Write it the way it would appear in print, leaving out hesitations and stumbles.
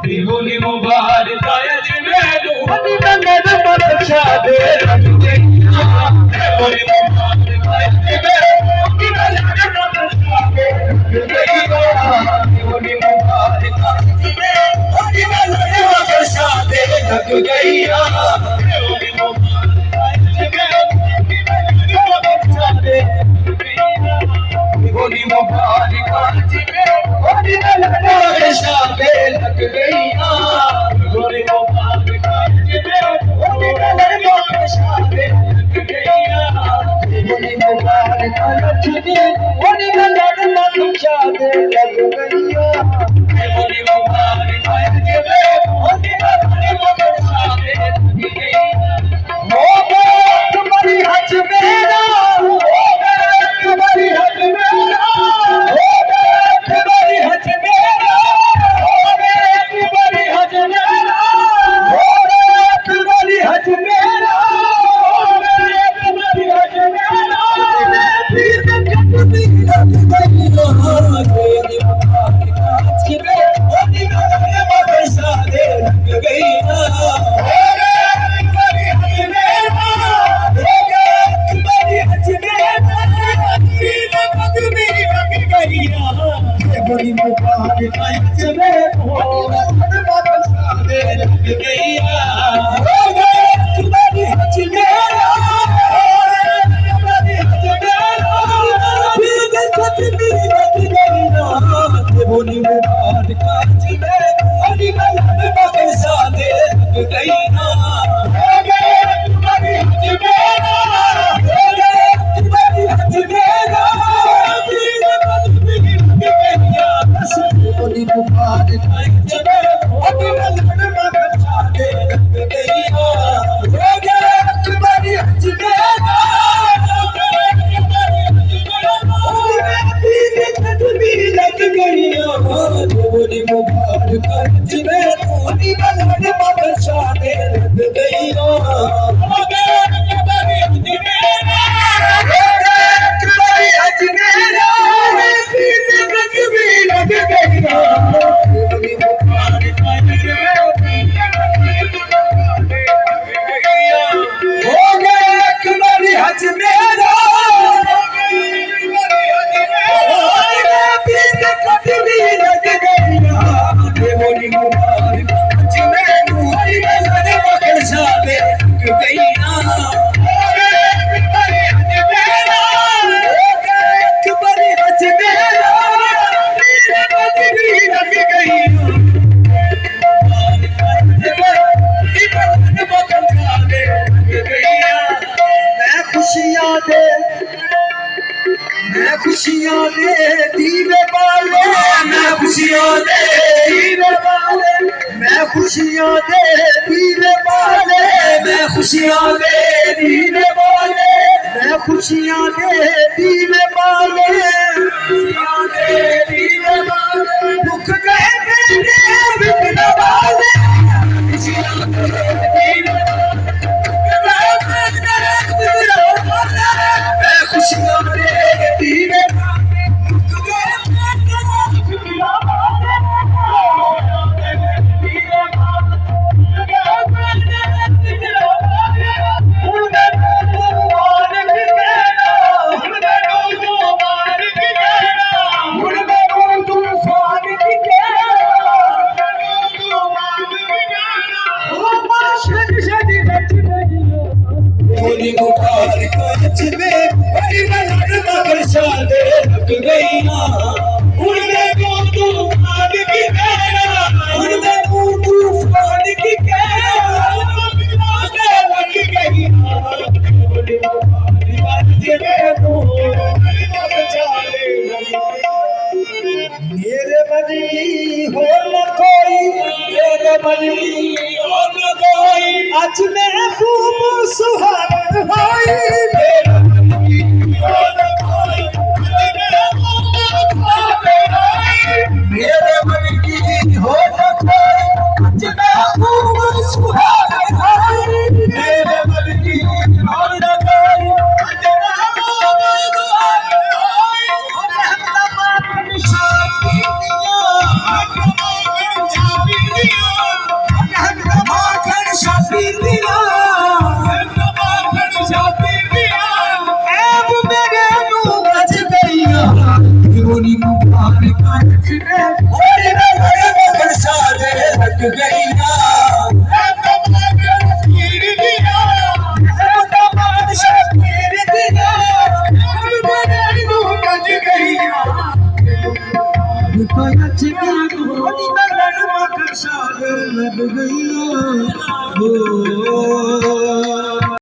बिहुली मुबारक आज मेनू हनी नंद बख्शा दे बिहुली मुबारक आज मेनू हनी नंद बख्शा दे बिहुली मुबारक आज मेनू हनी नंद बख्शा दे लग गईया बिहुली मुबारक आज मेनू हनी नंद बख्शा दे बिहुली मुबारक आज मेनू हनी नंद बख्शा दे लग गईया बिहुली मुबारक आज मेनू हनी नंद बख्शा दे लग गईया बिहुली मुबारक आज मेनू हनी नंद बख्शा दे लग गईया बिहुली मुबारक आज मेनू हनी नंद बख्शा दे लग गईया हो गया तुम्हारी हज मेरा हो गया तुम्हारी हज मेरा हो गया तुम्हारी हज मेरा हो गया तुम्हारी हज मेरा हो गया तुम्हारी हज मेरा हो गया तुम्हारी हज मेरा फिर जब भी लग गई हो तेरी मुबारक आज में होनी नंद बख्शा दे लग गई हो गया तुम्हारी हज मेरा हो गया तुम्हारी हज मेरा फिर जब भी लग गई हो तेरी मुबारक आज में होनी नंद बख्शा दे लग गई हो गया तुम्हारी हज मेरा हो गया तुम्हारी हज मेरा फिर जब भी लग गई हो तेरी मुबारक आज में होनी नंद बख्शा दे लग गई हो गया तुम्हारी हज मेरा हो गया तुम्हारी हज मेरा फिर जब भी लग गई हो होनी मुबारक आज में होनी नंद बख्शा दे लग गई हो गया तुम्हारी हज मेरा हो गया तुम्हारी हज मेरा फिर जब भी लग गई हो होनी मुबारक आज में होनी नंद बख्शा दे लग गई हो गया तुम्हारी हज मेरा हो गया तुम्हारी हज मेरा फिर जब भी लग गई हो होनी मुबारक आज में होनी नंद बख्शा दे लग गई हो गया तुम्हारी हज मेरा हो गया तुम्हारी हज मेरा फिर जब भी लग गई हो होनी मुबारक आज में होनी नंद बख्शा दे लग गई हो गया तुम्हारी हज मेरा हो गया तुम्हारी हज मेरा फिर जब भी लग गई हो मैं खुशियां दे दीवे बाले मैं खुशियां दे दीवे बाले मैं खुशियां दे दीवे बाले मैं खुशियां दे दीवे बाले मैं खुशियां दे दीवे बाले खुशियां दे दीवे बाले दुख गए मेरे बिन बाले खुशियां दे दीवे मैं खुशियां दे दीवे होनी मुबारक आज में होनी नंद बख्शा दे लग गई हो उड़ने को तूफान की कहना उड़ने को तूफान की कहना लग गई हो होनी मुबारक आज में बख्शा दे लग गई मेरे मन की हो न कोई मेरे मन की हो न कोई आज मैं खूब सुहाग होई मेरे मन की हो न कोई मेरे मन की हो न कोई आज मैं खूब सुहाग होई मेरे मन की हो न कोई आज मैं खूब सुहाग होई गईया पीर दिया बादशाह पीर दिया गज गईया कलच लग गईया